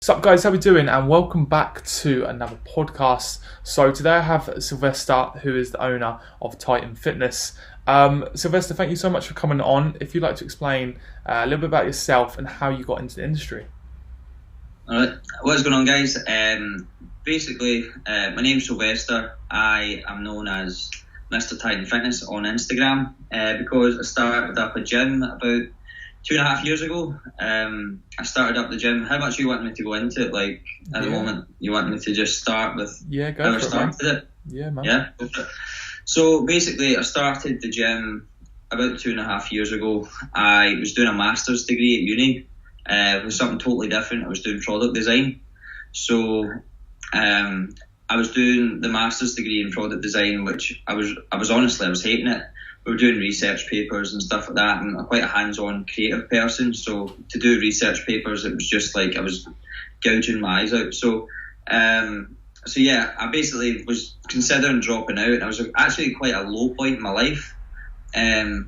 Sup guys, how we doing? And welcome back to another podcast. So today I have Sylvester, who is the owner of Titan Fitness. Sylvester, thank you so much for coming on. If you'd like to explain a little bit about yourself and how you got into the industry. Alright, what's going on guys? Basically, my name's Sylvester. I am known as Mr. Titan Fitness on Instagram because I started up a gym about 2.5 years ago. I started up the gym. How much you want me to go into it? Like at the moment, you want me to just start with how I started it? Yeah, man. Yeah. So basically, I started the gym about 2.5 years ago. I was doing a master's degree at uni. It was something totally different. I was doing product design. So I was doing the master's degree in product design, which I was hating it. We were doing research papers and stuff like that, and I'm quite a hands-on creative person, so to do research papers, it was just like I was gouging my eyes out. So yeah, I basically was considering dropping out, and I was actually quite a low point in my life,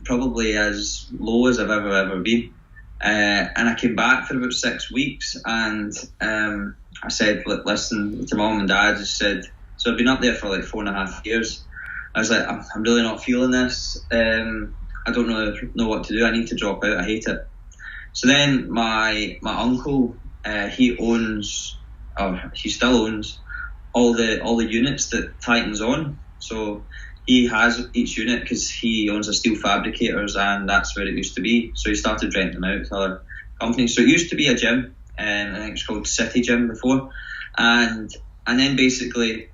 probably as low as I've ever been. And I came back for about 6 weeks, and I said, listen, to mum and dad, I just said, so I've been up there for like 4.5 years. I was like, I'm really not feeling this. I don't know what to do. I need to drop out. I hate it. So then my uncle, he still owns all the units that Titan's on. So he has each unit because he owns a steel fabricators, and that's where it used to be. So he started renting them out to other companies. So it used to be a gym, I think it was called City Gym before, and then basically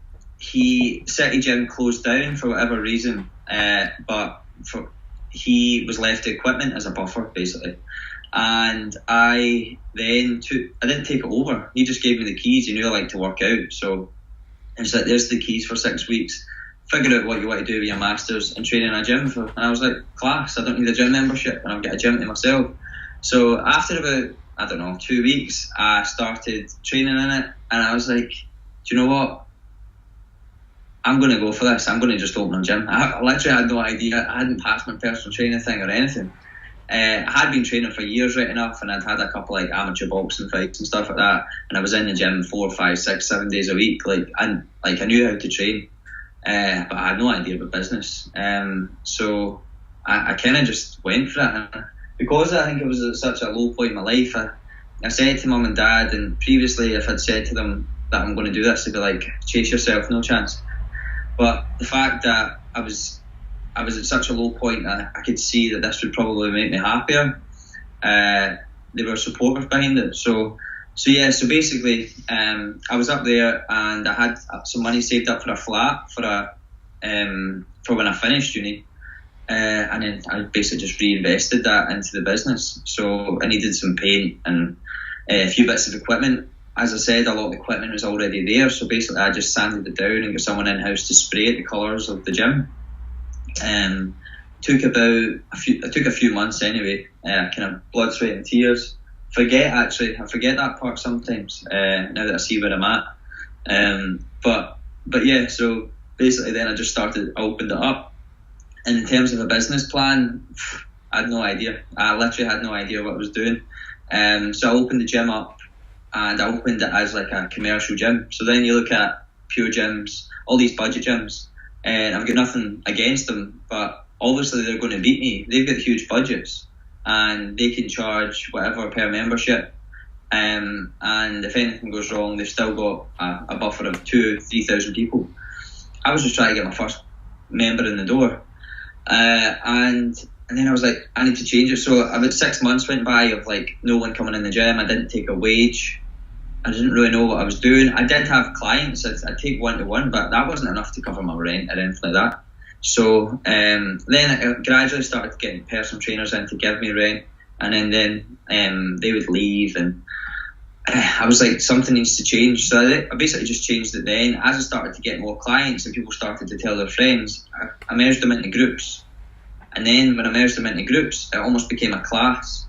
City Gym closed down for whatever reason, but he was left the equipment as a buffer basically, and I didn't take it over. He just gave me the keys. He knew I liked to work out, so it's like, there's the keys for 6 weeks. Figure out what you want to do with your masters and train in a gym for. And I was like, class, I don't need a gym membership and I'll get a gym to myself. So after about 2 weeks, I started training in it, and I was like, do you know what? I'm going to go for this. I'm going to just open a gym. I literally had no idea. I hadn't passed my personal training thing or anything. I had been training for years right enough, and I'd had a couple like amateur boxing fights and stuff like that, and I was in the gym 4, 5, 6, 7 days a week. I knew how to train, but I had no idea about business. So I kind of just went for it. And because I think it was at such a low point in my life, I said to mum and dad, and previously if I'd said to them that I'm going to do this, they'd be like, chase yourself, no chance. But the fact that I was at such a low point, I could see that this would probably make me happier. They were supportive behind it. So basically, I was up there, and I had some money saved up for a flat for when I finished uni, and then I basically just reinvested that into the business. So I needed some paint and a few bits of equipment. As I said, a lot of the equipment was already there, so basically I just sanded it down and got someone in-house to spray it the colours of the gym. Took a few months anyway, kind of blood, sweat and tears. I forget that part sometimes, now that I see where I'm at. But yeah, so basically then I opened it up. And in terms of a business plan, I had no idea. I literally had no idea what I was doing. So I opened the gym up, and I opened it as like a commercial gym. So then you look at pure gyms, all these budget gyms, and I've got nothing against them, but obviously they're going to beat me. They've got huge budgets, and they can charge whatever per membership. And if anything goes wrong, they've still got a buffer of 2,000-3,000 people. I was just trying to get my first member in the door, and then I was like, I need to change it. So about 6 months went by of like no one coming in the gym. I didn't take a wage. I didn't really know what I was doing. I did have clients. I'd take one-to-one, but that wasn't enough to cover my rent or anything like that. So then I gradually started getting personal trainers in to give me rent, and then they would leave, and I was like, something needs to change. So I basically just changed it then. As I started to get more clients and people started to tell their friends, I merged them into groups. And then when I merged them into groups, it almost became a class.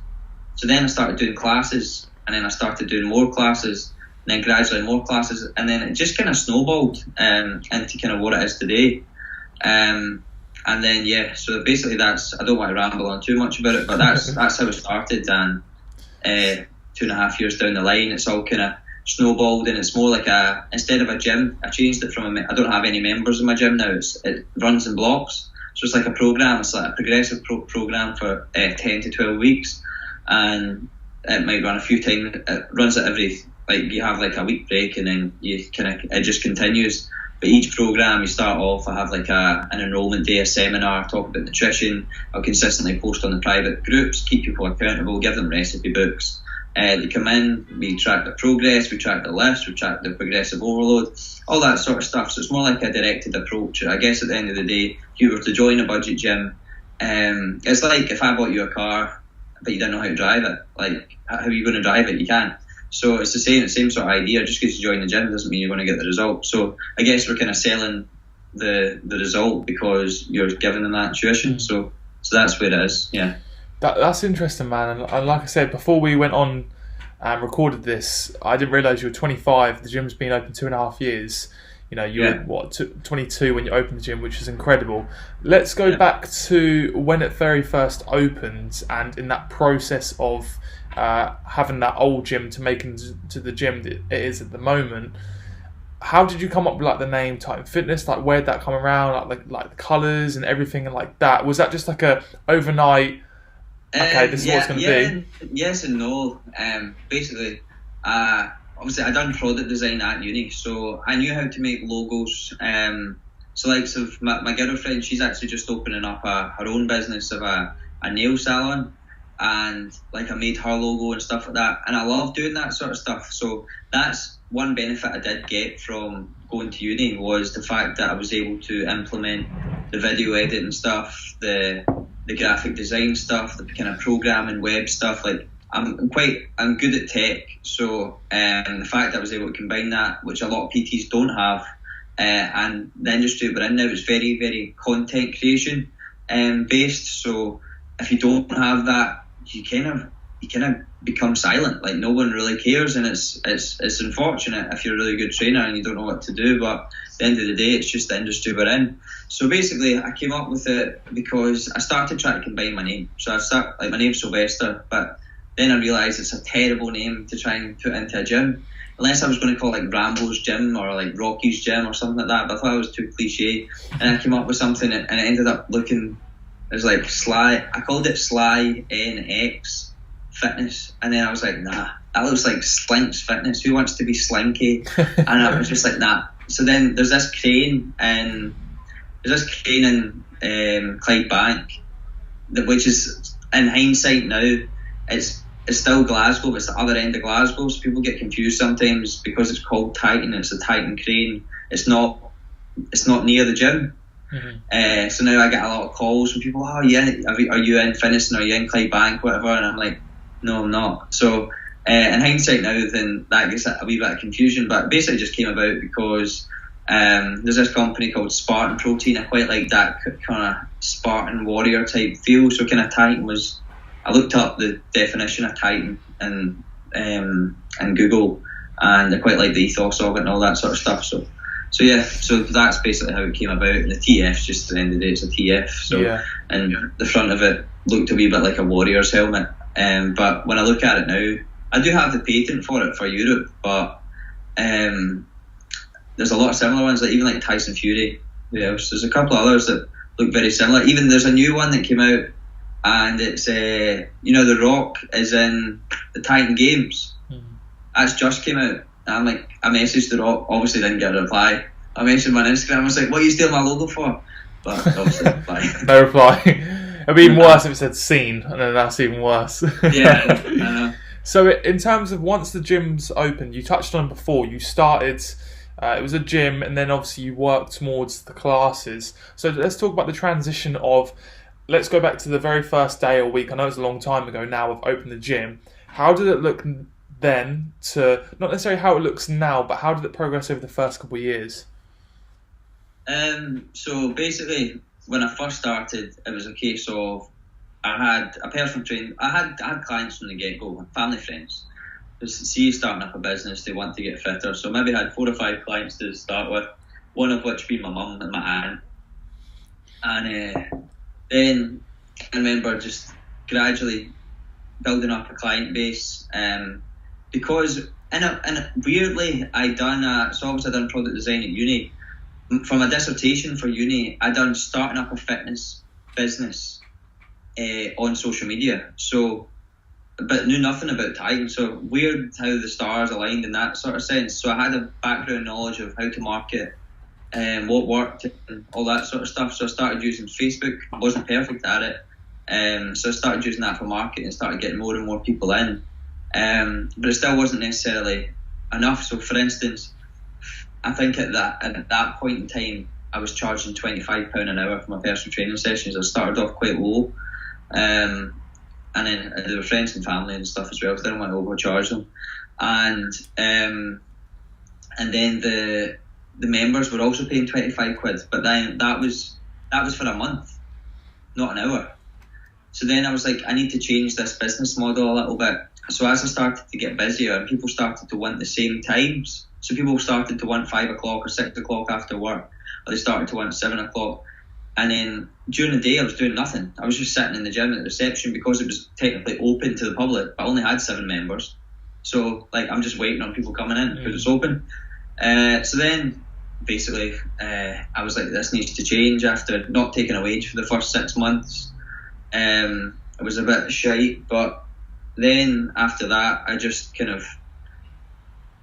So then I started doing classes, and then I started doing more classes, and then gradually more classes, and then it just kind of snowballed into kind of what it is today. And then yeah, so basically I don't want to ramble on too much about it, but that's how it started. And 2.5 years down the line, it's all kind of snowballed, and it's more like instead of a gym, I changed it from I don't have any members in my gym now. It runs in blocks, so it's like a program. It's like a progressive program for 10 to 12 weeks, and it might run a few times. It runs it every, like, you have like a week break, and then it just continues. But each program, you start off, I have like an enrollment day, a seminar, talk about nutrition. I'll consistently post on the private groups, keep people accountable, give them recipe books. They come in, we track their progress, we track the lifts, we track their progressive overload, all that sort of stuff. So it's more like a directed approach. I guess at the end of the day, if you were to join a budget gym, it's like if I bought you a car, but you don't know how to drive it. Like, how are you going to drive it? You can't. So it's the same sort of idea. Just because you join the gym doesn't mean you're going to get the result. So I guess we're kind of selling the result because you're giving them that tuition. So that's where it is. Yeah. That's interesting, man. And like I said, before we went on and recorded this, I didn't realise you were 25. The gym's been open 2.5 years. You know, you were 22 when you opened the gym, which is incredible. Let's go back to when it very first opened, and in that process of having that old gym to make into the gym that it is at the moment. How did you come up with like the name Titan Fitness? Like, where'd that come around? Like the colours and everything and like that. Was that just like a overnight? Okay, this is what it's going to be. Yes and no. Basically, obviously I done product design at uni, so I knew how to make logos. So like, my girlfriend, she's actually just opening up her own business of a nail salon. And like, I made her logo and stuff like that, and I love doing that sort of stuff. So that's one benefit I did get from going to uni, was the fact that I was able to implement the video editing stuff, the graphic design stuff, the kind of programming web stuff. Like, I'm good at tech, so the fact that I was able to combine that, which a lot of PTs don't have, and the industry we're in now is very, very content creation based. So if you don't have that, you kind of become silent. Like, no one really cares, and it's unfortunate if you're a really good trainer and you don't know what to do. But at the end of the day, it's just the industry we're in. So basically, I came up with it because I started trying to combine my name. So my name's Sylvester, but then I realised it's a terrible name to try and put into a gym. Unless I was going to call it like Rambo's Gym or like Rocky's Gym or something like that, but I thought it was too cliche. And I came up with something, and it ended up looking, it was like Sly. I called it Sly NX Fitness, and then I was like, nah, that looks like Slink's Fitness. Who wants to be Slinky? And I was just like, nah. So then there's this crane in Clydebank, which is, in hindsight now, it's still Glasgow, but it's the other end of Glasgow. So people get confused sometimes because it's called Titan. It's a Titan crane. It's not near the gym. Mm-hmm. So now I get a lot of calls from people. Oh yeah, are you in Finnieston? Are you in Clydebank? Whatever. And I'm like, no, I'm not. So in hindsight now, then that gets a wee bit of confusion. But basically, it just came about because there's this company called Spartan Protein. I quite like that kind of Spartan warrior type feel. So kind of Titan was. I looked up the definition of Titan and Google, and I quite like the ethos of it and all that sort of stuff. So that's basically how it came about. And the TF's just, at the end of the day, it's a TF. So and the front of it looked a wee bit like a warrior's helmet. But when I look at it now, I do have the patent for it for Europe, but there's a lot of similar ones, like even like Tyson Fury. There's a couple of others that look very similar. Even there's a new one that came out, and it's The Rock is in the Titan Games. That's just came out. And I'm like, I messaged The Rock, obviously didn't get a reply. I messaged him on Instagram, I was like, what are you stealing my logo for? But obviously no reply. It'd be even worse if it said scene, and then that's even worse. Yeah. So in terms of once the gym's opened, you touched on before, you started, it was a gym, and then obviously you worked towards the classes. So let's talk about the transition of, let's go back to the very first day or week. I know it's a long time ago now of opening the gym. How did it look then to, not necessarily how it looks now, but how did it progress over the first couple of years? So basically, when I first started, it was a case of, I had a personal trainer. I had clients from the get-go, family friends. See, starting up a business, they want to get fitter. So maybe I had 4 or 5 clients to start with, one of which being my mum and my aunt. And then I remember just gradually building up a client base, because and weirdly, so obviously I done product design at uni. From a dissertation for uni, I done starting up a fitness business on social media. So, but knew nothing about Titan. So weird how the stars aligned in that sort of sense. So I had a background knowledge of how to market and what worked and all that sort of stuff. So I started using Facebook. I wasn't perfect at it. So I started using that for marketing and started getting more and more people in. But it still wasn't necessarily enough. So for instance, I think at that point in time, I was charging £25 an hour for my personal training sessions. I started off quite low. And then there were friends and family and stuff as well, so I didn't want to overcharge them. And then the members were also paying £25, but then that was for a month, not an hour. So then I was like, I need to change this business model a little bit. So as I started to get busier and people started to want the same times, so people started to want 5 o'clock or 6 o'clock after work, or they started to want 7 o'clock. And then during the day I was doing nothing. I was just sitting in the gym at the reception because it was technically open to the public, but I only had 7 members. So like I'm just waiting on people coming in because it's open. So then basically I was like, this needs to change after not taking a wage for the first 6 months. It was a bit shite, but then after that I just kind of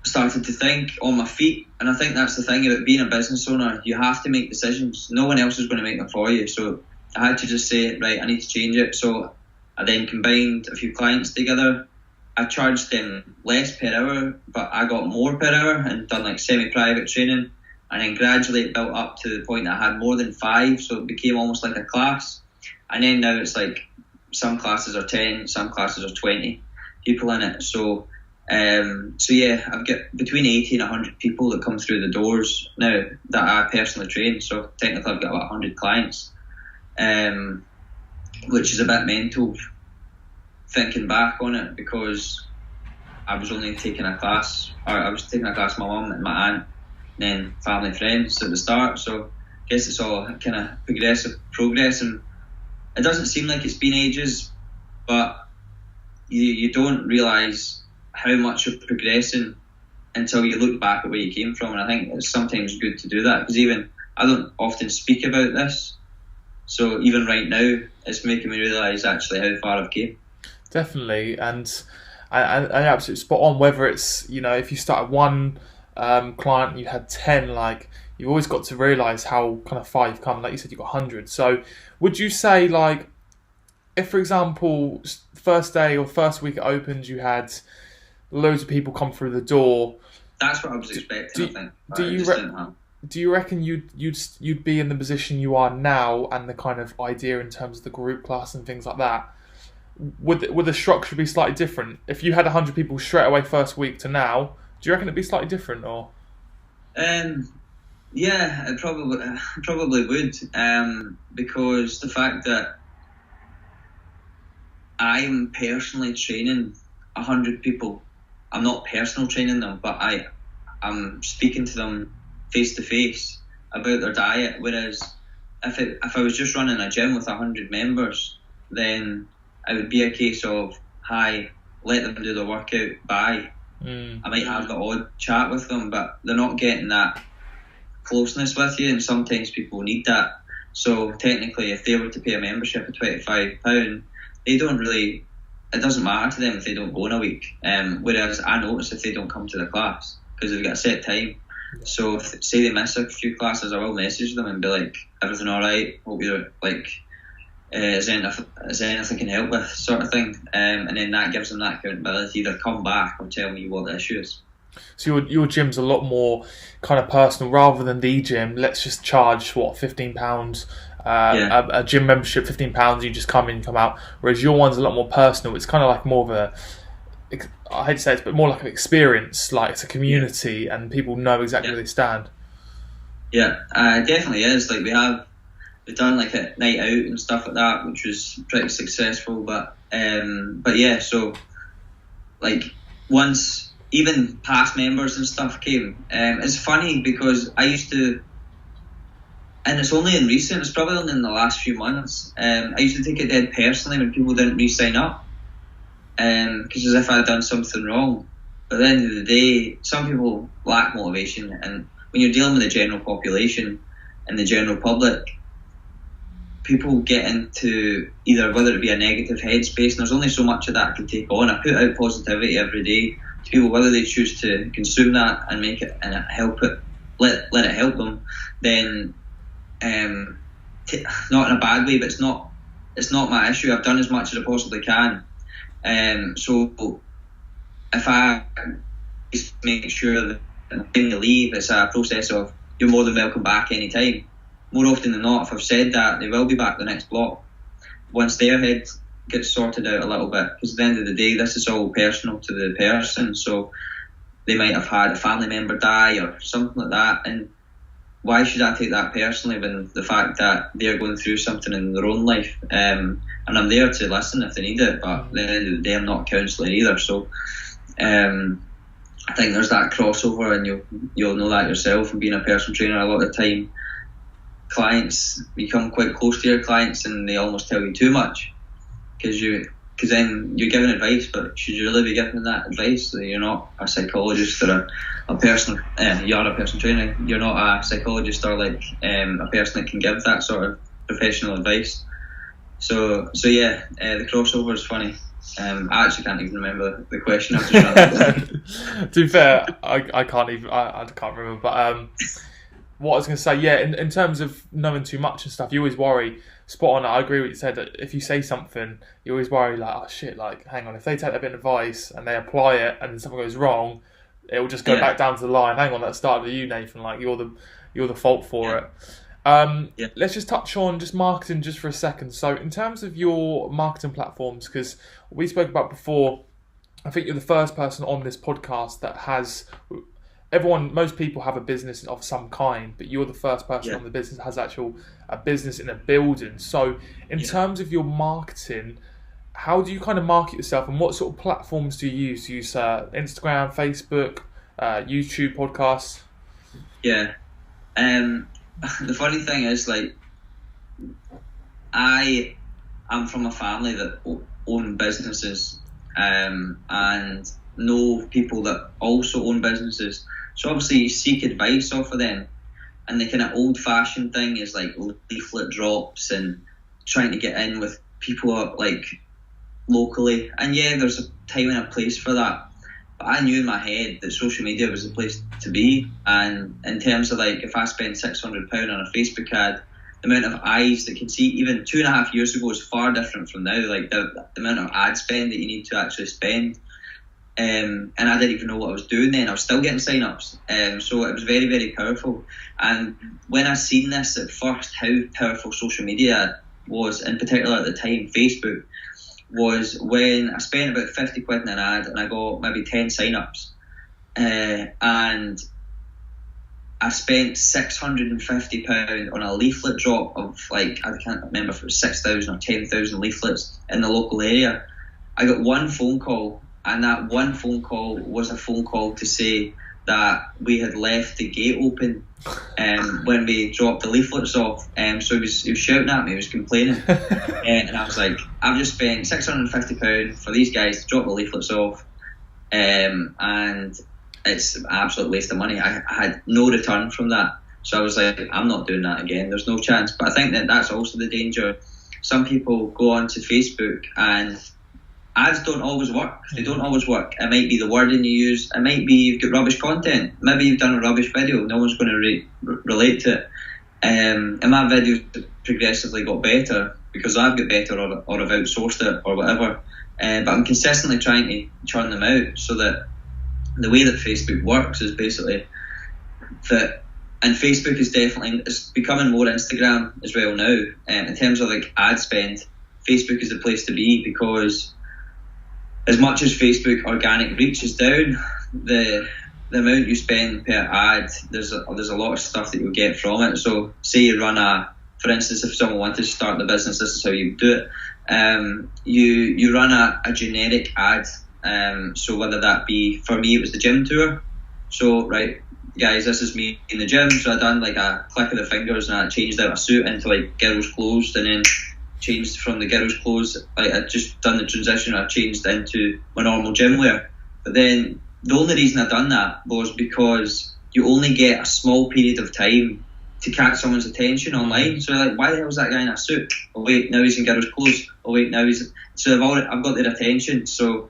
started to think on my feet. And I think that's the thing about being a business owner. You have to make decisions. No one else is going to make them for you. So I had to just say, right, I need to change it. So I then combined a few clients together. I charged them less per hour, but I got more per hour and done like semi-private training. And then gradually it built up to the point that I had more than 5. So it became almost like a class. And then now it's like some classes are 10, some classes are 20 people in it. So yeah, I've got between 80 and 100 people that come through the doors now that I personally train. So technically I've got about 100 clients, which is a bit mental thinking back on it, because I was only taking a class, or I was taking a class with my mum and my aunt, and then family and friends at the start. So I guess it's all kind of progress, and it doesn't seem like it's been ages, but you don't realise how much you're progressing until you look back at where you came from. And I think it's sometimes good to do that, because even I don't often speak about this, so even right now it's making me realise actually how far I've came. Definitely, and I absolutely spot on. Whether it's, you know, if you start at one client and you had 10, like, you've always got to realise how kind of far you've come. Like you said, you've got 100. So would you say, like, if for example first day or first week it opens, you had loads of people come through the door? That's what I was expecting. I think. Do you reckon you'd be in the position you are now, and the kind of idea in terms of the group class and things like that? Would the structure be slightly different if you had 100 people straight away first week to now? Do you reckon it'd be slightly different, or? Yeah, it probably would, because the fact that I'm personally training 100 people. I'm not personal training them, but I'm speaking to them face to face about their diet. Whereas if I was just running a gym with 100 members, then it would be a case of, hi, let them do the workout, bye. I might have the odd chat with them, but they're not getting that closeness with you, and sometimes people need that. So technically, if they were to pay a membership of £25, they don't really, it doesn't matter to them if they don't go in a week. Whereas I notice if they don't come to the class, because they've got a set time. So if, say they miss a few classes, I will message them and be like, everything alright? Hope you're like, is there anything I can help with, sort of thing. And then that gives them that accountability, either come back or tell me what the issue is. So your gym's a lot more kind of personal, rather than the gym. Let's just charge £15. A gym membership, £15. You just come in, come out. Whereas your one's a lot more personal. It's kind of like more of a, I hate to say it, but more like an experience. Like it's a community, and people know exactly where they stand. Yeah, it definitely is. Like we've done like a night out and stuff like that, which was pretty successful. But yeah, so like once even past members and stuff came, it's funny because I used to, and it's only in recent, it's probably only in the last few months, I used to take it dead personally when people didn't re-sign up, because as if I'd done something wrong. But at the end of the day, some people lack motivation, and when you're dealing with the general population and the general public, people get into either whether it be a negative headspace, and there's only so much of that I can take on. I put out positivity every day to people, whether they choose to consume that and make it and help it, let it help them, then not in a bad way, but it's not my issue. I've done as much as I possibly can. So if I just make sure that when you leave, it's a process of you're more than welcome back any time. More often than not, if I've said that, they will be back the next block once their head gets sorted out a little bit. Because at the end of the day, this is all personal to the person. So they might have had a family member die or something like that, and why should I take that personally when the fact that they're going through something in their own life? And I'm there to listen if they need it, but at the end of the day, I'm not a counsellor either. So I think there's that crossover, and you'll know that yourself. And being a personal trainer, a lot of the time, clients become quite close to your clients, and they almost tell you too much because then you're giving advice, but should you really be giving that advice? You're not a psychologist or a person. You're a personal trainer. You're not a psychologist or like a person that can give that sort of professional advice. So yeah, the crossover is funny. I actually can't even remember the question. I'm just To be fair, I can't even. I can't remember. But what I was going to say, yeah, in terms of knowing too much and stuff, you always worry. Spot on. I agree with what you said. That if you say something, you always worry like, oh shit, like hang on, if they take that bit of advice and they apply it and something goes wrong, it will just go back down to the line. Hang on, that started with you, Nathan. Like you're the fault for it. Let's just touch on just marketing just for a second. So in terms of your marketing platforms, because we spoke about before, I think you're the first person on this podcast that has. Most people have a business of some kind, but you're the first person on the business that has a business in a building. So in terms of your marketing, how do you kind of market yourself, and what sort of platforms do you use? Do you use Instagram, Facebook, YouTube, podcasts? Yeah. The funny thing is, like, I am from a family that own businesses and know people that also own businesses. So obviously you seek advice off of them, and the kind of old-fashioned thing is like leaflet drops and trying to get in with people like locally. And yeah, there's a time and a place for that. But I knew in my head that social media was the place to be. And in terms of like, if I spend £600 on a Facebook ad, the amount of eyes that can see, even 2.5 years ago, is far different from now. Like the amount of ad spend that you need to actually spend. And I didn't even know what I was doing then. I was still getting sign-ups. So it was very, very powerful. And when I seen this at first, how powerful social media was, in particular at the time, Facebook, was when I spent about 50 quid in an ad and I got maybe 10 sign-ups. And I spent £650 on a leaflet drop of, like, I can't remember if it was 6,000 or 10,000 leaflets in the local area. I got one phone call, and that one phone call was a phone call to say that we had left the gate open when we dropped the leaflets off. So he was shouting at me, he was complaining. And I was like, I've just spent £650 for these guys to drop the leaflets off. And it's an absolute waste of money. I had no return from that. So I was like, I'm not doing that again. There's no chance. But I think that that's also the danger. Some people go onto Facebook and ads don't always work. They don't always work. It might be the wording you use. It might be you've got rubbish content. Maybe you've done a rubbish video. No one's going to relate to it. And my videos progressively got better because I've got better or I've outsourced it or whatever. But I'm consistently trying to churn them out so that the way that Facebook works is basically that, and Facebook is definitely, it's becoming more Instagram as well now. In terms of like ad spend, Facebook is the place to be because as much as Facebook organic reach is down, the amount you spend per ad, there's a lot of stuff that you'll get from it. So say you run for instance, if someone wanted to start the business, this is how you do it. You run a generic ad. So whether that be, for me it was the gym tour. So right guys, this is me in the gym. So I done like a click of the fingers and I changed out a suit into like girls' clothes, and then changed from the girls' clothes. I just done the transition. I changed into my normal gym wear. But then the only reason I done that was because you only get a small period of time to catch someone's attention online. So like, why the hell is that guy in a suit? Oh wait, now he's in girls' clothes. Oh wait, now he's... So I've got their attention. So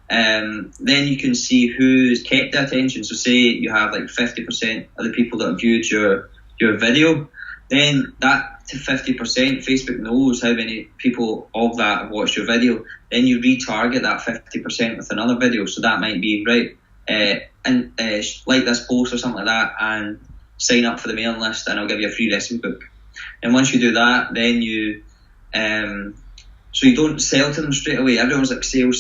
then you can see who's kept the attention. So say you have like 50% of the people that have viewed your video, then that to 50%, Facebook knows how many people of that have watched your video. Then you retarget that 50% with another video. So that might be, right, like this post or something like that, and sign up for the mailing list, and I'll give you a free recipe book. And once you do that, then you so you don't sell to them straight away. Everyone's like sale.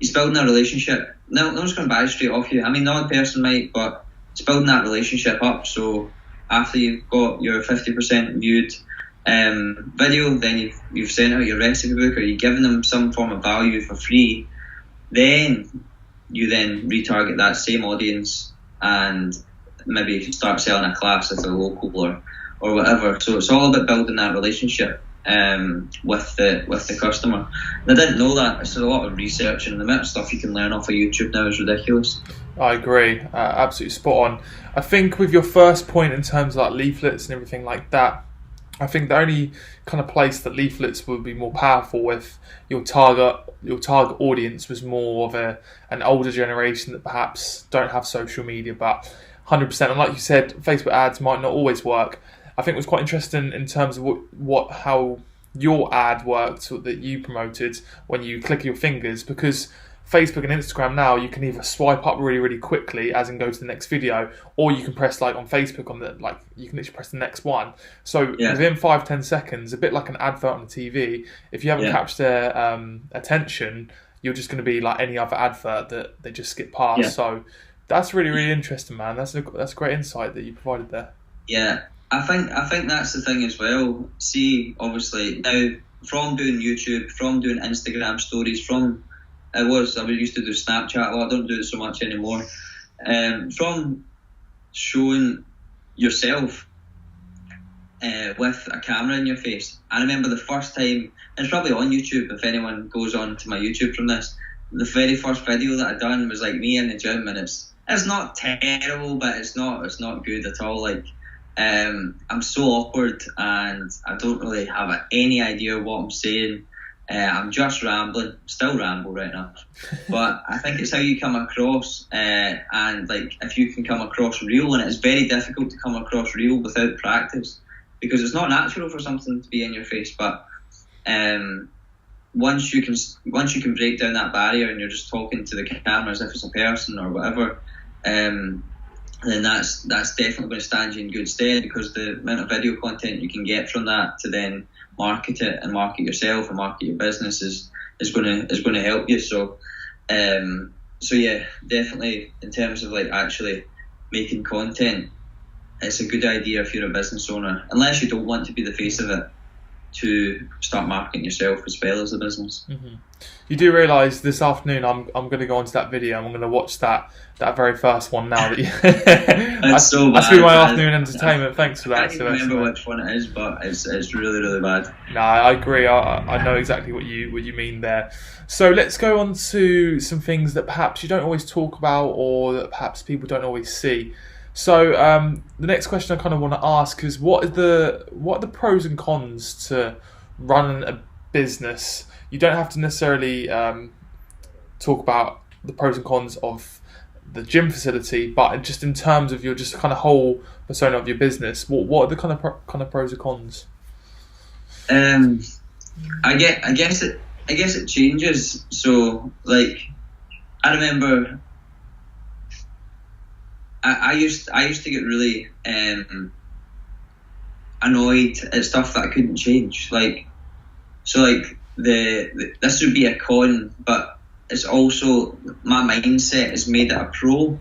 It's building a relationship. No one's going to buy straight off you. I mean, the odd person might, but it's building that relationship up. So after you've got your 50% viewed video, then you've sent out your recipe book, or you've given them some form of value for free, then you then retarget that same audience and maybe start selling a class at a local or whatever. So it's all about building that relationship with the customer. And I didn't know that. It's a lot of research, and the amount of stuff you can learn off of YouTube now is ridiculous. I agree, absolutely spot on. I think with your first point in terms of like leaflets and everything like that, I think the only kind of place that leaflets would be more powerful with your target audience was more of an older generation that perhaps don't have social media, but 100%. And like you said, Facebook ads might not always work. I think it was quite interesting in terms of how your ad worked that you promoted when you click your fingers, because Facebook and Instagram now, you can either swipe up really, really quickly, as in go to the next video, or you can press like on Facebook you can literally press the next one. So within 5-10 seconds, a bit like an advert on the TV, if you haven't captured their attention, you're just going to be like any other advert that they just skip past. Yeah. So that's really, really interesting, man. That's a great insight that you provided there. Yeah, I think that's the thing as well. See, obviously now from doing YouTube, from doing Instagram stories, I used to do Snapchat. Well, I don't do it so much anymore. From showing yourself with a camera in your face. I remember the first time, and it's probably on YouTube if anyone goes on to my YouTube from this, the very first video that I done was like me in the gym, and it's not terrible, but it's not good at all. Like I'm so awkward, and I don't really have any idea what I'm saying. I'm just rambling, still ramble right now, but I think it's how you come across, and like if you can come across real, and it's very difficult to come across real without practice, because it's not natural for something to be in your face. But once you can break down that barrier, and you're just talking to the camera as if it's a person or whatever, then that's definitely going to stand you in good stead, because the amount of video content you can get from that to then market it and market yourself and market your business is going to help you. So yeah, definitely in terms of like actually making content, it's a good idea if you're a business owner, unless you don't want to be the face of it, to start marketing yourself as well as the business. Mm-hmm. You do realise this afternoon I'm going to go onto that video and I'm going to watch that very first one now. That's so bad. That's been my afternoon entertainment. Thanks for that. I can't even remember which one it is, but it's really, really bad. No, I agree. I know exactly what you mean there. So let's go on to some things that perhaps you don't always talk about, or that perhaps people don't always see. So the next question I kind of want to ask is, what are the pros and cons to running a business? You don't have to necessarily talk about the pros and cons of the gym facility, but just in terms of your just kind of whole persona of your business, what are the kind of pros and cons? I guess it changes. So like, I remember I used to get really annoyed at stuff that I couldn't change. Like, so like this would be a con, but it's also my mindset has made it a pro.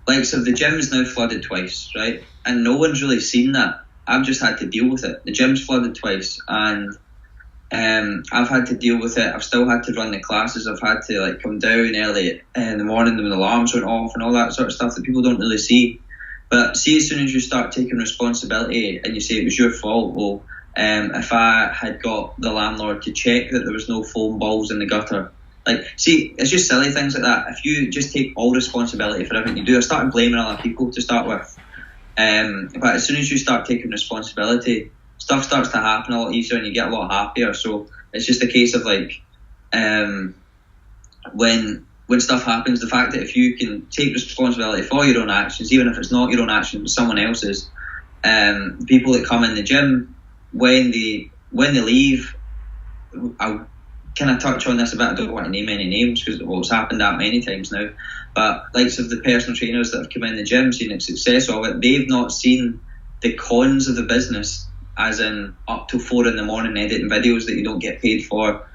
Like, so the gym is now flooded twice, right? And no one's really seen that. I've just had to deal with it. The gym's flooded twice, and I've had to deal with it. I've still had to run the classes. I've had to like come down early in the morning when the alarms went off and all that sort of stuff that people don't really see. But see, as soon as you start taking responsibility and you say it was your fault, well, if I had got the landlord to check that there was no foam balls in the gutter, Like, see, it's just silly things like that. If you just take all responsibility for everything you do, I started blaming other people to start with. But as soon as you start taking responsibility, stuff starts to happen a lot easier and you get a lot happier. So it's just a case of like, when stuff happens, the fact that if you can take responsibility for your own actions, even if it's not your own actions but someone else's, people that come in the gym, when they leave, I'll kind of touch on this a bit. I don't want to name any names because it's happened that many times now, but likes of the personal trainers that have come in the gym, seen the success of it, they've not seen the cons of the business, as in up till 4 a.m. editing videos that you don't get paid for,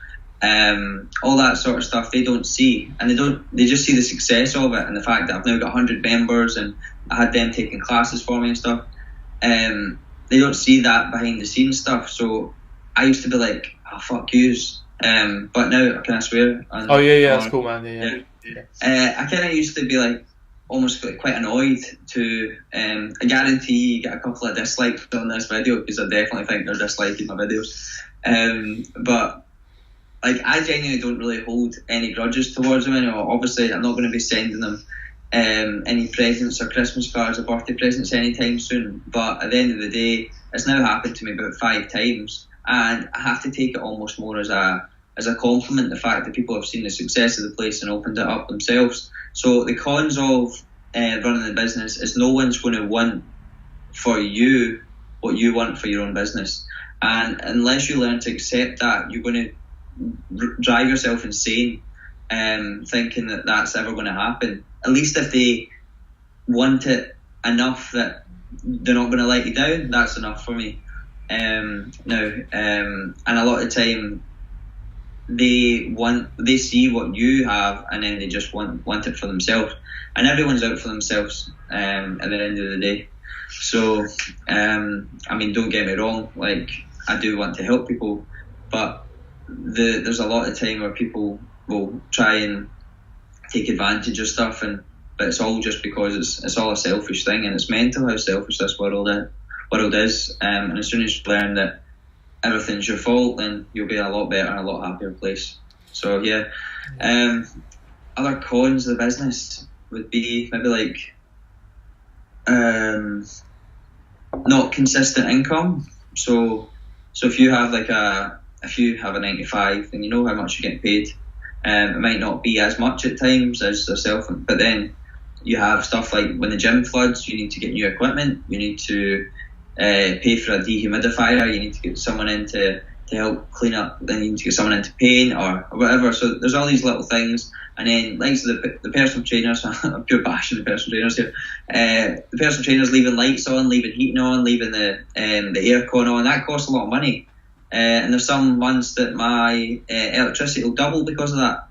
all that sort of stuff they don't see, and they just see the success of it and the fact that I've now got 100 members and I had them taking classes for me and stuff. They don't see that behind the scenes stuff. So I used to be like, oh, fuck yous, but now can I swear? Oh yeah, that's cool, man. Yeah. I kind of used to be like almost quite annoyed to, I guarantee you get a couple of dislikes on this video because I definitely think they're disliking my videos, but like, I genuinely don't really hold any grudges towards them anymore. Obviously, I'm not going to be sending them any presents or Christmas cards or birthday presents anytime soon. But at the end of the day, it's now happened to me about 5 times, and I have to take it almost more as a compliment, the fact that people have seen the success of the place and opened it up themselves. So the cons of running the business is no one's going to want for you what you want for your own business, and unless you learn to accept that, you're going to drive yourself insane, thinking that that's ever going to happen. At least if they want it enough that they're not going to let you down, that's enough for me. And a lot of the time they see what you have and then they just want it for themselves, and everyone's out for themselves at the end of the day. So I mean, don't get me wrong, like, I do want to help people, but there's a lot of time where people will try and take advantage of stuff, but it's all just because it's all a selfish thing, and it's mental how selfish this world is. And as soon as you learn that everything's your fault, then you'll be a lot better and a lot happier place. So yeah, other cons of the business would be maybe like not consistent income. So if you have a 9 to 5, then you know how much you're getting paid. It might not be as much at times as yourself, but then you have stuff like when the gym floods, you need to get new equipment, you need to pay for a dehumidifier, you need to get someone in to help clean up, then you need to get someone in to paint or whatever. So there's all these little things, and then like the personal trainers, I'm pure bashing the personal trainers here. The personal trainers leaving lights on, leaving heating on, leaving the aircon on, that costs a lot of money. And there's some months that my electricity will double because of that,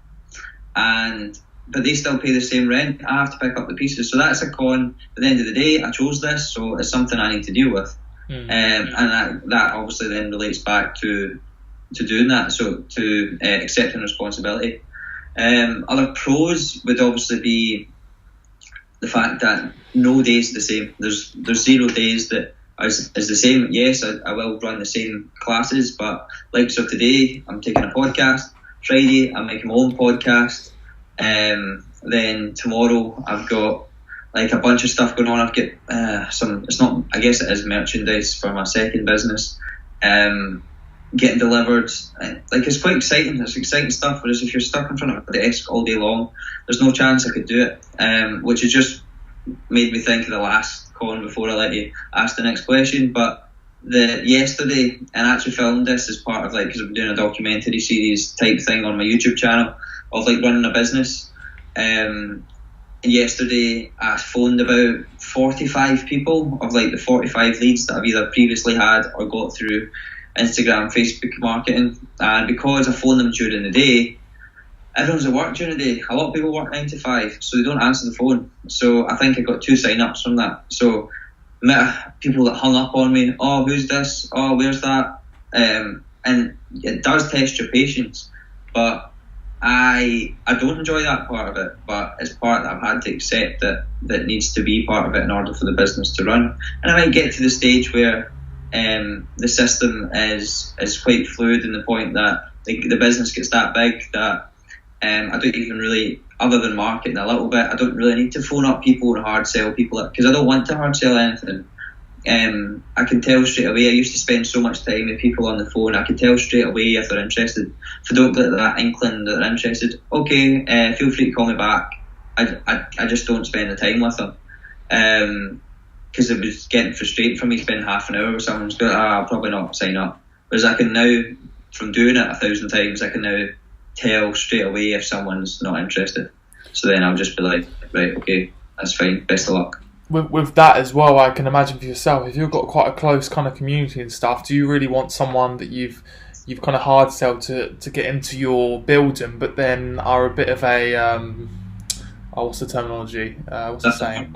but they still pay the same rent. I have to pick up the pieces, so that's a con. At the end of the day, I chose this, so it's something I need to deal with. And that obviously then relates back to doing that, so to accepting responsibility. Other pros would obviously be the fact that no day is the same. There's 0 days that is the same. Yes, I will run the same classes, but like, so today I'm taking a podcast, Friday I'm making my own podcast, then tomorrow I've got like a bunch of stuff going on. I've got I guess it is merchandise for my second business getting delivered. Like, it's quite exciting. It's exciting stuff, whereas if you're stuck in front of a desk all day long, there's no chance I could do it, which has just made me think of the last con before I let you ask the next question. But yesterday, and I actually filmed this as part of, like, because I'm doing a documentary series type thing on my YouTube channel of like running a business, and yesterday I phoned about 45 people of like the 45 leads that I've either previously had or got through Instagram, Facebook marketing. And because I phoned them during the day, everyone's at work during the day. A lot of people work 9 to 5, so they don't answer the phone. So I think I got 2 sign-ups from that. So met people that hung up on me. Oh, who's this? Oh, where's that? And it does test your patience. But I don't enjoy that part of it. But it's part that I've had to accept that needs to be part of it in order for the business to run. And I might get to the stage where the system is quite fluid in the point that the business gets that big that I don't even really, other than marketing a little bit, I don't really need to phone up people and hard sell people, because I don't want to hard sell anything. I can tell straight away. I used to spend so much time with people on the phone. I can tell straight away if they're interested. If I don't get that inkling that they're interested, okay, feel free to call me back. I just don't spend the time with them, because it was getting frustrating for me to spend half an hour with someone who's going, I'll probably not sign up. Whereas I can now, from doing it 1,000 times, I can now tell straight away if someone's not interested. So then I'll just be like, right, okay, that's fine, best of luck. With that as well, I can imagine for yourself, if you've got quite a close kind of community and stuff, do you really want someone that you've kind of hard sell to get into your building, but then are a bit of a what's the terminology? What's the saying?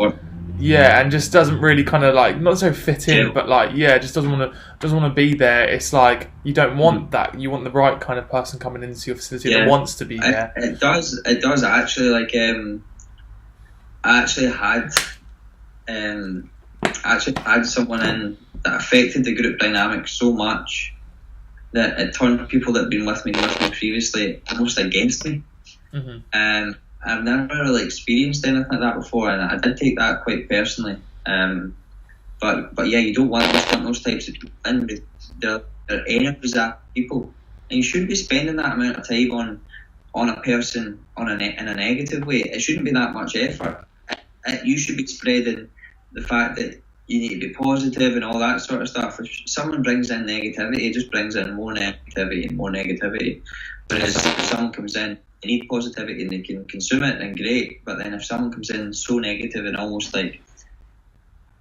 Yeah, and just doesn't really kind of like, not so fit in, but like, yeah, just doesn't want to be there. It's like you don't want that. You want the right kind of person coming into your facility that wants to be there. It does actually. Like, I actually had someone in that affected the group dynamic so much that it turned people that had been with me previously almost against me. I've never really experienced anything like that before, and I did take that quite personally. But yeah, you don't want those types of people in. They're enemies of people, and you shouldn't be spending that amount of time on a person in a negative way. It shouldn't be that much effort. You should be spreading the fact that you need to be positive and all that sort of stuff. If someone brings in negativity, it just brings in more negativity and more negativity. Whereas if someone comes in, they need positivity and they can consume it, then great. But then if someone comes in so negative and almost like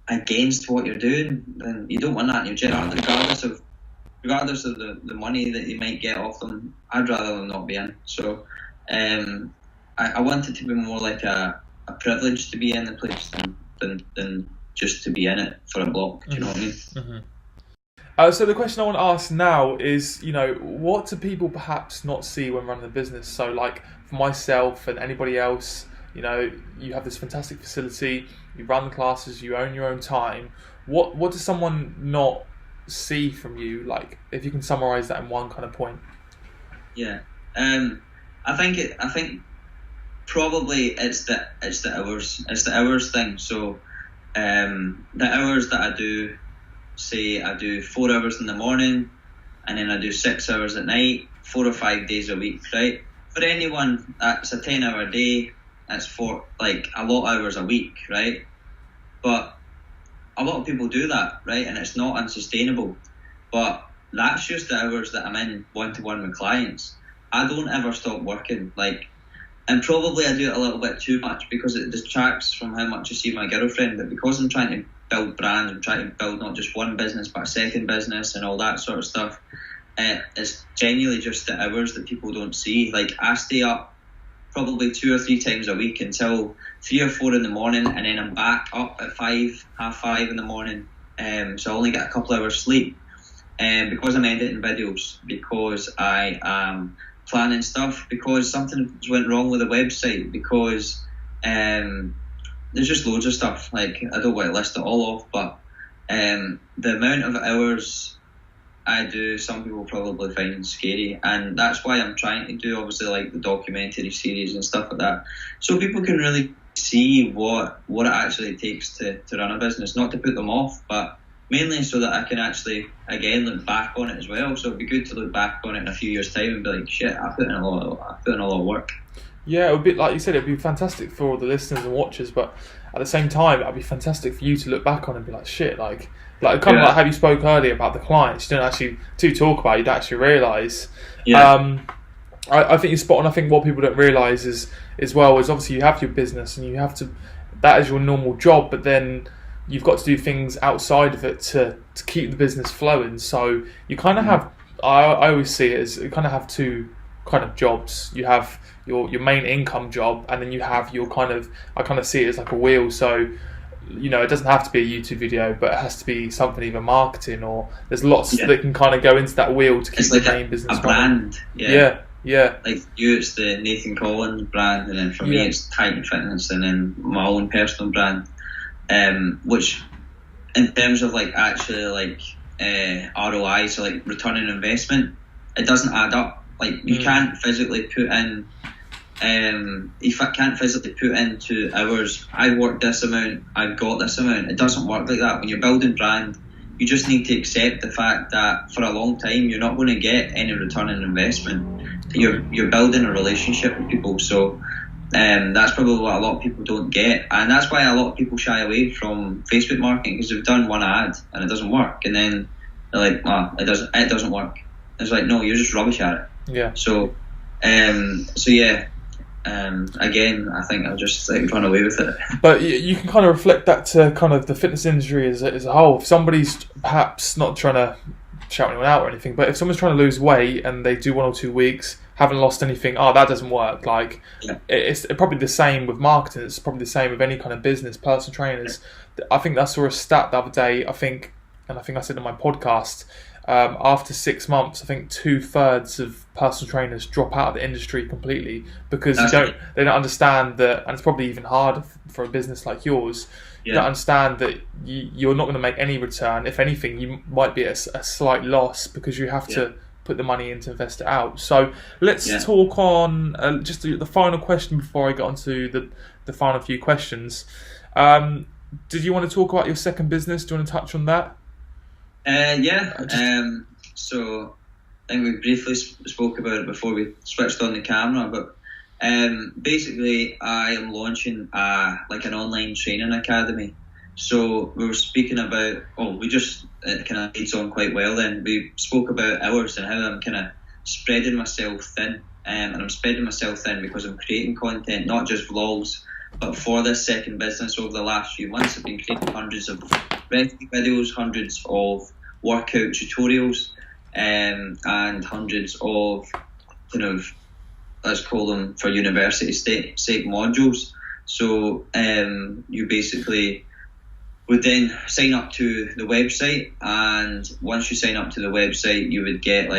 against what you're doing, then you don't want that in your gym. Regardless of the money that you might get off them, I'd rather them not be in. So I want it to be more like a privilege to be in the place than just to be in it for a block. Do you know what I mean? Mm-hmm. So the question I want to ask now is, what do people perhaps not see when running a business? So like for myself and anybody else, you have this fantastic facility, you run the classes, you own your own time. What does someone not see from you? Like, if you can summarize that in one kind of point. Yeah, I think probably it's the hours. It's the hours thing. So the hours that I do, say I do 4 hours in the morning and then I do 6 hours at night, 4 or 5 days a week, right? For anyone, that's a 10-hour day. That's for like a lot of hours a week, right? But a lot of people do that, right? And it's not unsustainable. But that's just the hours that I'm in one-to-one with clients. I don't ever stop working, and probably I do it a little bit too much because it distracts from how much I see my girlfriend. But because I'm trying to build brands, I'm trying to build not just one business but a second business and all that sort of stuff, it's genuinely just the hours that people don't see. Like, I stay up probably 2 or 3 times a week until 3 or 4 in the morning, and then I'm back up at 5:30 in the morning. So I only get a couple hours sleep. Because I'm editing videos, because I am planning stuff, because something went wrong with the website, because there's just loads of stuff. Like, I don't want to list it all off, but the amount of hours I do, some people probably find scary, and that's why I'm trying to do obviously like the documentary series and stuff like that, so people can really see what it actually takes to run a business. Not to put them off, but mainly so that I can actually again look back on it as well. So it'd be good to look back on it in a few years' time and be like, shit, I put in a lot of work. Yeah, it would be, like you said, it'd be fantastic for all the listeners and watchers, but at the same time, it'd be fantastic for you to look back on and be like, shit, like kind of like how you spoke earlier about the clients. You don't actually talk about, you'd actually realise. Yeah. I think you're spot on. I think what people don't realise is obviously you have your business and you have to, that is your normal job, but then you've got to do things outside of it to keep the business flowing. So you kind of have, I always see it as you kind of have 2 kind of jobs. You have your main income job, and then you have your I kind of see it as like a wheel. So, it doesn't have to be a YouTube video, but it has to be something, either marketing, or there's lots that can kind of go into that wheel to keep it's the like main business running. Yeah. Like you, it's the Nathan Collins brand, and then for me it's Titan Fitness, and then my own personal brand. Which in terms of ROI, so like return on investment, it doesn't add up. Like, you can't physically put in can't physically put into hours, I worked this amount, I've got this amount. It doesn't work like that. When you're building brand, you just need to accept the fact that for a long time you're not going to get any return on investment. You're building a relationship with people, so that's probably what a lot of people don't get, and that's why a lot of people shy away from Facebook marketing, because they've done one ad and it doesn't work, and then they're like, it doesn't work. It's like, no, you're just rubbish at it. Yeah. So again, I think I'll just run away with it. But you can kind of reflect that to kind of the fitness industry as a whole. If somebody's perhaps not trying to shout anyone out or anything, but if someone's trying to lose weight and they do 1 or 2 weeks, haven't lost anything, that doesn't work. Like, it's probably the same with marketing. It's probably the same with any kind of business, personal trainers. I think I saw a stat the other day, I think I said in my podcast, after 6 months, I think 2/3 of personal trainers drop out of the industry completely because they don't understand that, and it's probably even harder for a business like yours. You don't understand that you're not going to make any return. If anything, you might be at a slight loss because you have to put the money in to invest it out. So let's talk on just the final question before I get on to the final few questions. Did you want to talk about your second business? Do you want to touch on that? So I think we briefly spoke about it before we switched on the camera, but basically I am launching an online training academy. So we were speaking about, it kind of leads on quite well then. We spoke about hours and how I'm kind of spreading myself thin. And I'm spreading myself thin because I'm creating content, not just vlogs, but for this second business over the last few months. I've been creating hundreds of recipe videos, hundreds of workout tutorials, and hundreds of kind of, let's call them for university sake modules. So you basically would then sign up to the website, and once you sign up to the website, you would get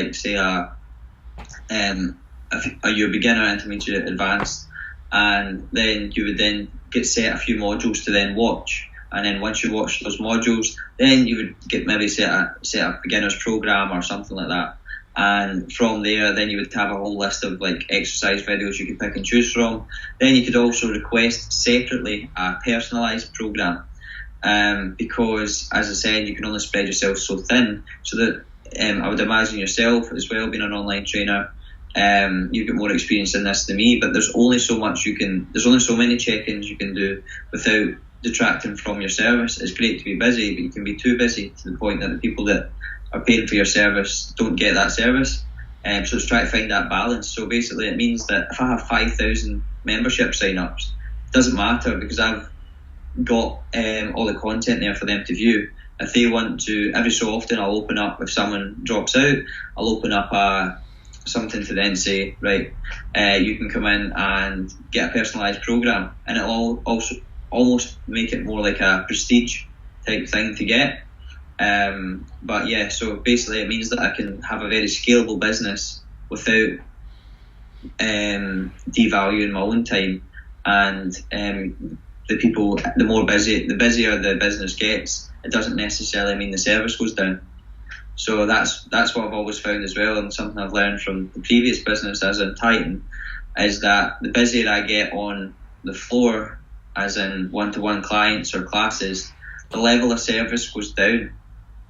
your beginner, intermediate, advanced, and then you would then get set a few modules to then watch. And then once you watch those modules, then you would get maybe set a beginner's program or something like that. And from there, then you would have a whole list of exercise videos you could pick and choose from. Then you could also request separately a personalised program, because, as I said, you can only spread yourself so thin. So that I would imagine yourself as well, being an online trainer, you've got more experience in this than me. But there's only so much there's only so many check-ins you can do without detracting from your service. It's great to be busy, but you can be too busy to the point that the people that are paying for your service don't get that service. So it's trying to find that balance. So basically it means that if I have 5,000 membership sign-ups, it doesn't matter because I've got all the content there for them to view. If they want to, every so often I'll open up, if someone drops out, I'll open up something to then say, right, you can come in and get a personalised program, and it'll also almost make it more like a prestige type thing to get. But yeah, so basically it means that I can have a very scalable business without devaluing my own time. And the busier the business gets, it doesn't necessarily mean the service goes down. So that's what I've always found as well, and something I've learned from the previous business as in Titan, is that the busier I get on the floor, as in one-to-one clients or classes, the level of service goes down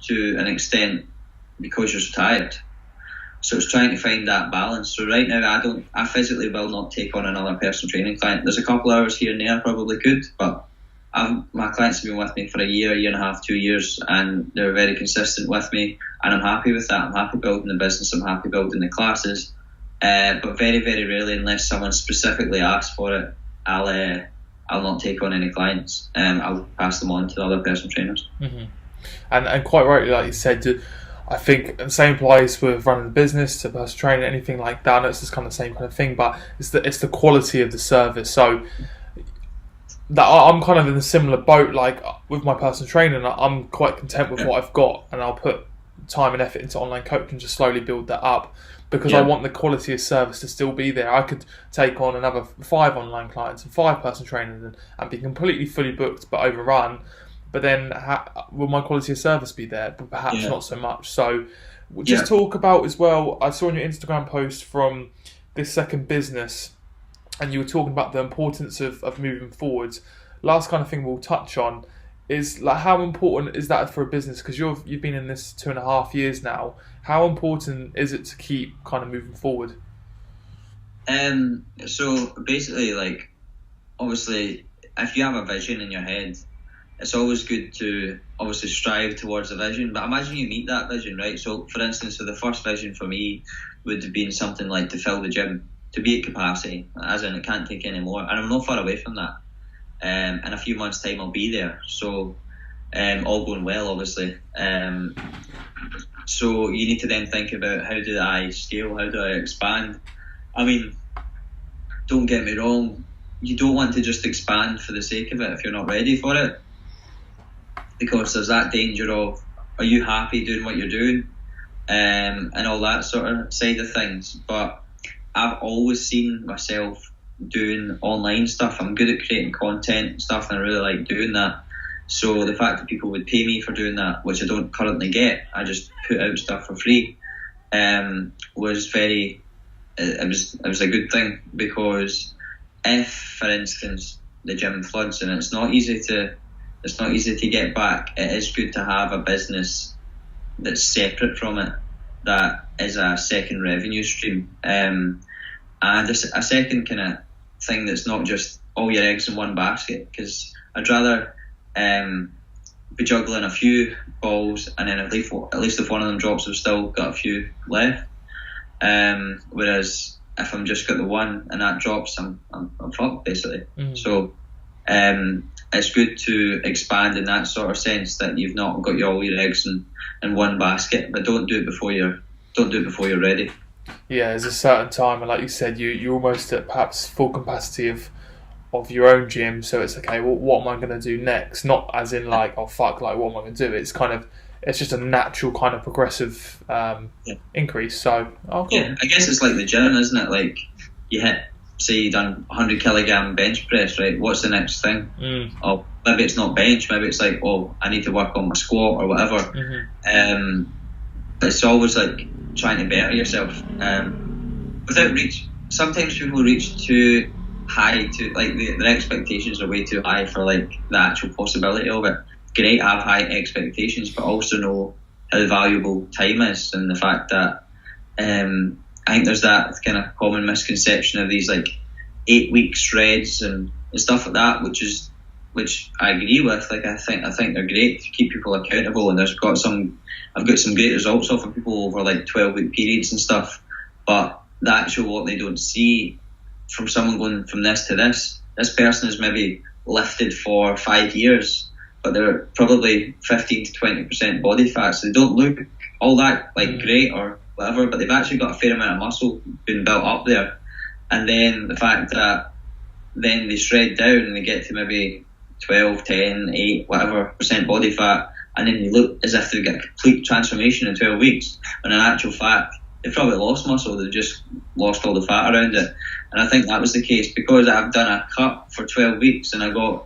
to an extent because you're so tired. So it's trying to find that balance. So right now I physically will not take on another personal training client. There's a couple hours here and there I probably could, but my clients have been with me for a year and a half, 2 years, and they're very consistent with me, and I'm happy with that. I'm happy building the business, I'm happy building the classes, but very, very rarely, unless someone specifically asks for it, I'll not take on any clients. I'll pass them on to the other personal trainers. Mm-hmm. And quite rightly, like you said, I think the same applies with running a business, to personal training, anything like that. I know it's just kind of the same kind of thing, but it's the quality of the service. So that I'm kind of in a similar boat. Like with my personal training, I'm quite content with what I've got, and I'll put time and effort into online coaching to slowly build that up, because I want the quality of service to still be there. I could take on another 5 online clients and 5 personal trainers and be completely fully booked but overrun. But then will my quality of service be there? But perhaps not so much. So we'll just talk about as well, I saw in your Instagram post from this second business, and you were talking about the importance of moving forwards. Last kind of thing we'll touch on is like how important is that for a business? Because you've been in this 2.5 years now. How important is it to keep kind of moving forward? So basically, like, obviously, if you have a vision in your head, it's always good to obviously strive towards a vision. But imagine you meet that vision, right? So, for instance, the first vision for me would have been something like to fill the gym, to be at capacity, as in it can't take any more. And I'm not far away from that. In a few months' time, I'll be there. So, all going well, obviously. So you need to then think about, how do I scale? How do I expand? I mean, don't get me wrong. You don't want to just expand for the sake of it if you're not ready for it, because there's that danger of, are you happy doing what you're doing, and all that sort of side of things. But I've always seen myself doing online stuff. I'm good at creating content and stuff, and I really like doing that. So the fact that people would pay me for doing that, which I don't currently get, I just put out stuff for free, was very, it was a good thing. Because if, for instance, the gym floods and it's not easy to get back, it is good to have a business that's separate from it, that is a second revenue stream, and a second kind of thing that's not just all your eggs in one basket. Because I'd rather be juggling a few balls, and then at least if one of them drops, I've still got a few left. Whereas if I'm just got the one and that drops, I'm fucked, basically. So it's good to expand in that sort of sense, that you've not got all your eggs in one basket. But don't do it before you're ready. Yeah, there's a certain time, and like you said, you're almost at perhaps full capacity of your own gym. So it's okay. Well, what am I going to do next? Not as in like, oh fuck, like what am I going to do? It's kind of, it's just a natural kind of progressive increase. So cool. Yeah, I guess it's like the gym, isn't it? Like you hit, say you done 100 kilogram bench press, right? What's the next thing? Oh, maybe it's not bench. Maybe it's like, oh, I need to work on my squat or whatever. But it's always like trying to better yourself without reach. Sometimes people reach too high, to like their expectations are way too high for like the actual possibility of it. Great, have high expectations, but also know how valuable time is, and the fact that I think there's that kind of common misconception of these like 8-week shreds and stuff like that, which I agree with. Like I think they're great to keep people accountable, and I've got some great results off of people over like 12-week periods and stuff. But the actual what they don't see from someone going from this to this person is maybe lifted for 5 years, but they're probably 15 to 20% body fat, so they don't look all that like great or whatever, but they've actually got a fair amount of muscle being built up there. And then the fact that then they shred down and they get to maybe 12, 10, 8, whatever percent body fat, and then they look as if they've got a complete transformation in 12 weeks, when in actual fact they've probably lost muscle, they've just lost all the fat around it. And I think that was the case, because I've done a cut for 12 weeks and I got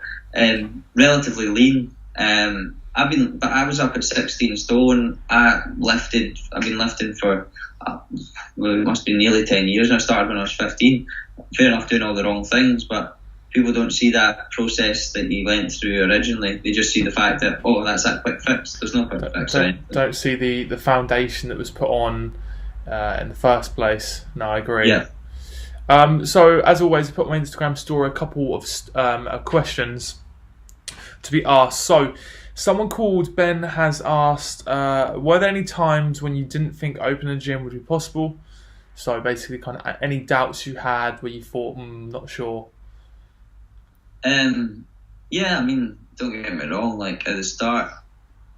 relatively lean. I was up at 16 stone. I've been lifting for it must be nearly 10 years, and I started when I was 15. Fair enough, doing all the wrong things, but people don't see that process that you went through originally. They just see the fact that, oh, that's that quick fix. There's no quick fix. Don't see the foundation that was put on in the first place. No, I agree. Yeah. So as always, I put on my Instagram story a couple of questions to be asked. So someone called Ben has asked, were there any times when you didn't think opening a gym would be possible? So basically kind of any doubts you had where you thought, not sure. Yeah, I mean, don't get me wrong, like at the start,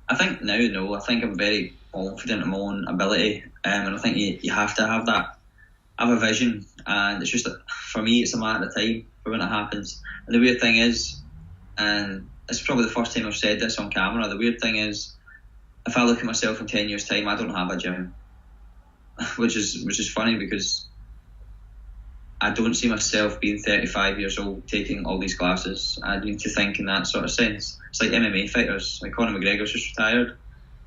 I think now, no, I think I'm very confident in my own ability, and I think you have to have that. I have a vision, and it's just, for me, it's a matter of time for when it happens. And the weird thing is, and it's probably the first time I've said this on camera, the weird thing is, if I look at myself in 10 years' time, I don't have a gym, which is funny, because I don't see myself being 35 years old taking all these classes. I need to think in that sort of sense. It's like MMA fighters, like Conor McGregor's just retired.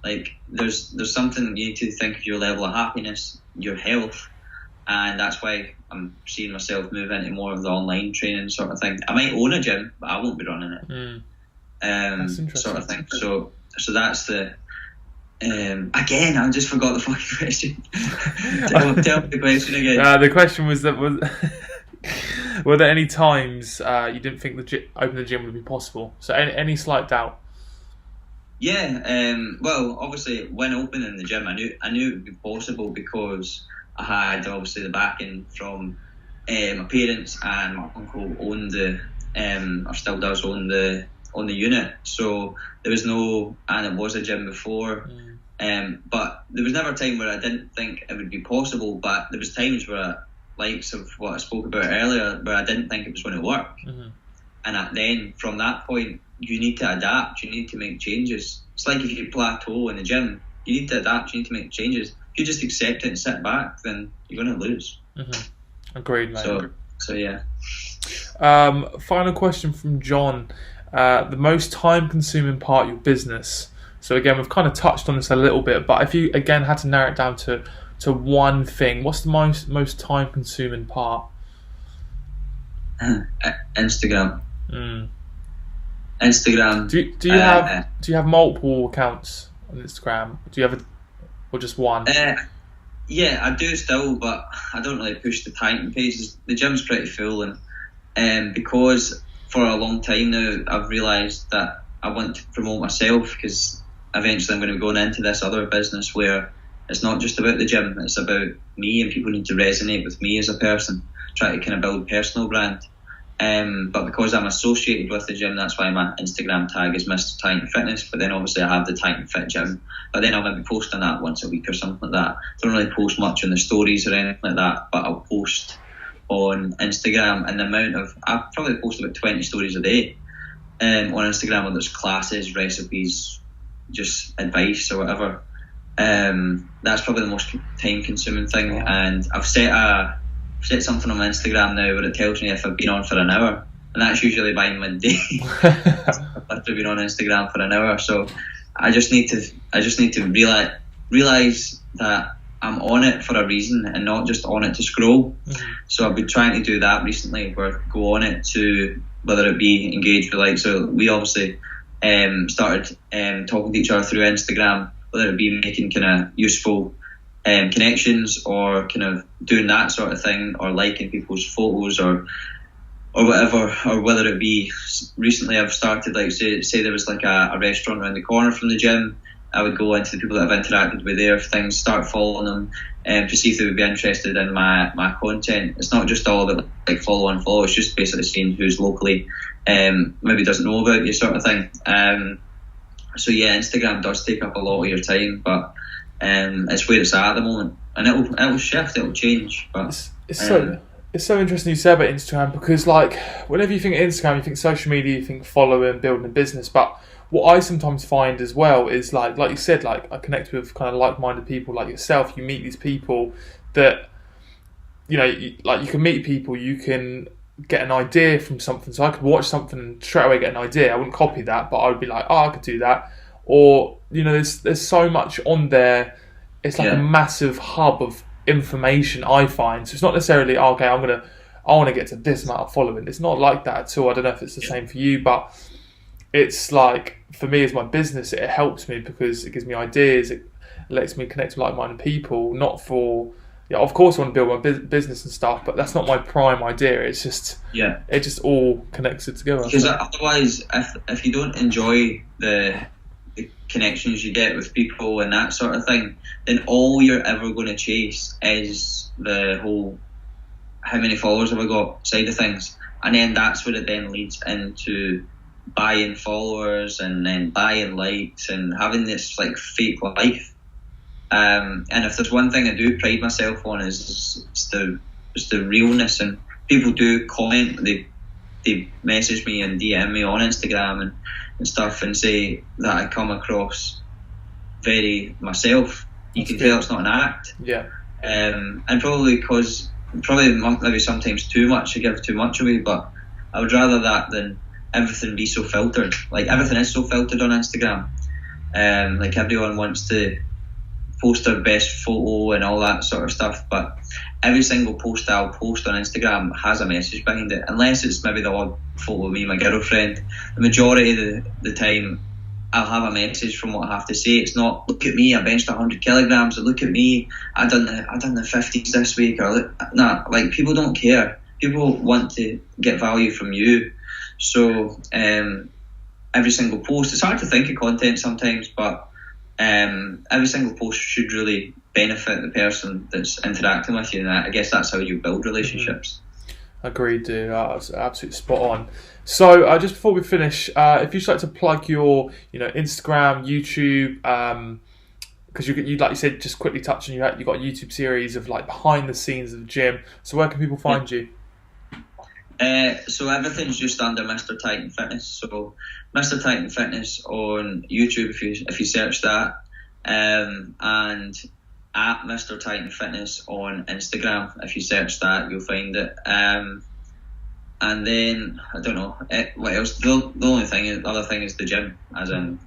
Like there's something you need to think of your level of happiness, your health, and that's why I'm seeing myself move into more of the online training sort of thing. I might own a gym, but I won't be running it. That's interesting. Sort of thing. So that's the. Again, I just forgot the fucking question. tell me the question again. The question was were there any times you didn't think opening the gym would be possible? So any slight doubt? Yeah. Well, obviously, when opening the gym, I knew it would be possible because I had obviously the backing from my parents, and my uncle owned or still does own the unit. So there was and it was a gym before. But there was never a time where I didn't think it would be possible, but there was times where, likes of what I spoke about earlier, where I didn't think it was going to work. And then from that point, you need to adapt, you need to make changes. It's like if you plateau in the gym, you need to adapt, you need to make changes. If you just accept it and sit back, then you're going to lose. Agreed, mate. So yeah. Final question from John. The most time-consuming part of your business. So again, we've kind of touched on this a little bit, but if you again had to narrow it down to one thing, what's the most time-consuming part? Instagram. Instagram. Do you have multiple accounts on Instagram? Do you have or just one? Yeah, I do still, but I don't really push the Titan pages. The gym's pretty full, and because for a long time now I've realised that I want to promote myself, because eventually I'm going to be going into this other business where it's not just about the gym, it's about me, and people need to resonate with me as a person, try to kind of build personal brand. But because I'm associated with the gym, that's why my Instagram tag is Mr. Titan Fitness. But then obviously I have the Titan Fit Gym, but then I'll maybe post on that once a week or something like that. Don't really post much on the stories or anything like that, but I'll post on Instagram, and I probably post about 20 stories a day on Instagram, whether it's classes, recipes, just advice or whatever. That's probably the most time consuming thing, and I've set something on my Instagram now where it tells me if I've been on for an hour, and that's usually by midday. I've been on Instagram for an hour, so I just need to realize that I'm on it for a reason and not just on it to scroll. So I've been trying to do that recently, where go on it to, whether it be engage with, like, so we obviously started talking to each other through Instagram, whether it be making kind of useful connections or kind of doing that sort of thing, or liking people's photos or whatever, or whether it be recently I've started, like, say there was like a restaurant around the corner from the gym, I would go into the people that I've interacted with there, things, start following them to see if they would be interested in my content. It's not just all about like follow and follow, it's just basically seeing who's locally maybe doesn't know about you, sort of thing. So yeah, Instagram does take up a lot of your time, but it's where it's at the moment, and it'll shift, it'll change. But it's so interesting you say about Instagram, because like whenever you think of Instagram, you think social media, you think following, building a business. But what I sometimes find as well is like you said, like I connect with kind of like-minded people like yourself. You meet these people that, you know, you can meet people, you can get an idea from something. So I could watch something and straight away get an idea. I wouldn't copy that, but I would be like, oh, I could do that. Or, you know, there's so much on there. It's like a massive hub of information, I find. So it's not necessarily, I want to get to this amount of following. It's not like that at all. I don't know if it's the same for you, but it's like, for me as my business, it helps me because it gives me ideas. It lets me connect with like-minded people. Not for, of course I want to build my business and stuff, but that's not my prime idea. It's just, it just all connects it together. Because otherwise, if you don't enjoy the connections you get with people and that sort of thing, then all you're ever going to chase is the whole how many followers have I got side of things, and then that's where it then leads into buying followers and then buying likes and having this like fake life. And if there's one thing I do pride myself on is the realness, and people do comment, they message me and DM me on Instagram and stuff and say that I come across very myself. You can tell it's not an act. And probably because maybe sometimes too much, I give too much away, but I would rather that than everything be so filtered. Like everything is so filtered on Instagram. Like everyone wants to post their best photo and all that sort of stuff, but every single post I'll post on Instagram has a message behind it, unless it's maybe the odd photo of me and my girlfriend. The majority of the time I'll have a message from what I have to say. It's not, look at me, I benched 100 kilograms, or look at me, I done the 50s this week, or nah, like, people don't care. People want to get value from you. So every single post, it's hard to think of content sometimes, but every single post should really benefit the person that's interacting with you, and I guess that's how you build relationships. Agreed, dude. That's absolutely spot on. So just before we finish, if you'd like to plug your, Instagram, YouTube, because you like you said, just quickly touching, you got a YouTube series of like behind the scenes of the gym. So where can people find you? So everything's just under Mr. Titan Fitness. So Mr. Titan Fitness on YouTube, if you search that, and at Mr. Titan Fitness on Instagram, if you search that, you'll find it. And then I don't know what else. The other thing is the gym, as in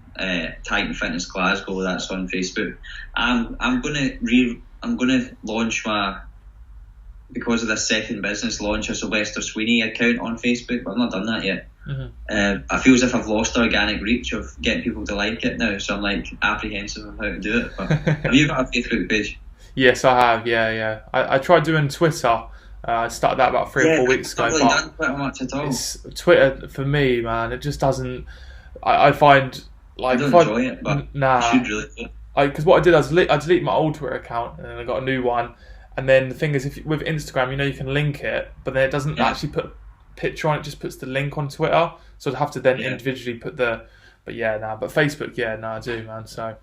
Titan Fitness Glasgow. That's on Facebook. I'm gonna launch because of this second business, launch a Sylvester Sweeney account on Facebook, but I've not done that yet. I feel as if I've lost organic reach of getting people to like it now, so I'm like apprehensive of how to do it. But have you got a Facebook page? Yes, I have. Yeah. I tried doing Twitter. I started that about 3 or 4 weeks ago. I've not done Twitter much at all. Twitter for me, man, it just doesn't. I find like I don't enjoy it, but nah. I should really do it. Because what I did, I deleted my old Twitter account and then I got a new one. And then the thing is, with Instagram, you can link it, but then it doesn't actually put a picture on it; just puts the link on Twitter. So I'd have to then individually put the. But Facebook, I do, man. So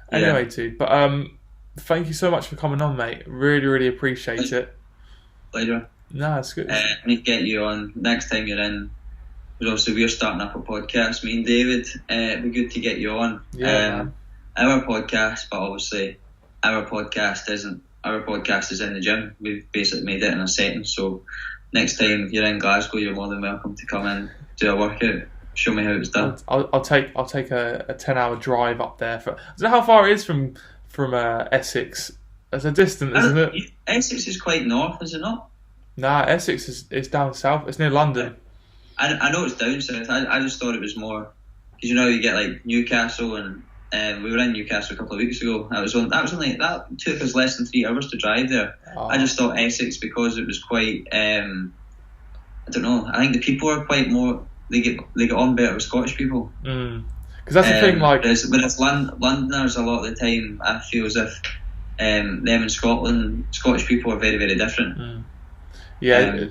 anyway, dude. But thank you so much for coming on, mate. Really, really appreciate it. Pleasure. No, it's good. I need to get you on next time you're in. Because obviously we're starting up a podcast. Me and David. It'd be good to get you on. Yeah. Our podcast, but obviously our podcast isn't. Our podcast is in the gym. We've basically made it in a setting. So next time you're in Glasgow, you're more than welcome to come in, do a workout, show me how it's done. I'll take a 10-hour drive up there. I don't know how far it is from Essex. It's a distance, isn't it? Essex is quite north, is it not? Nah, Essex is down south. It's near London. I know it's down south. I just thought it was more because you get like Newcastle and. We were in Newcastle a couple of weeks ago. That took us less than 3 hours to drive there. Oh. I just thought Essex because it was quite. I don't know. I think the people are quite more. They get on better with Scottish people. Because that's the thing. Like, whereas Londoners, a lot of the time, I feel as if them in Scotland, Scottish people are very, very different. Yeah.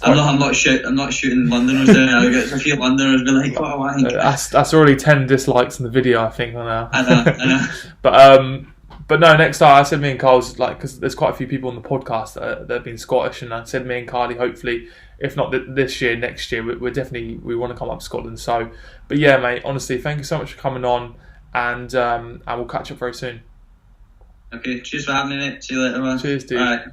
I'm not shooting Londoners down. I get a few Londoners be like, "Oh, I think that's already 10 dislikes in the video, I think, on now." I know. But no. Next time, I said me and Carl's because there's quite a few people on the podcast that have been Scottish, and I said me and Carly, hopefully, if not this year, next year, we want to come up to Scotland. So, but yeah, mate. Honestly, thank you so much for coming on, and we'll catch up very soon. Okay, cheers for having me, mate. See you later, man. Cheers, dude. All right.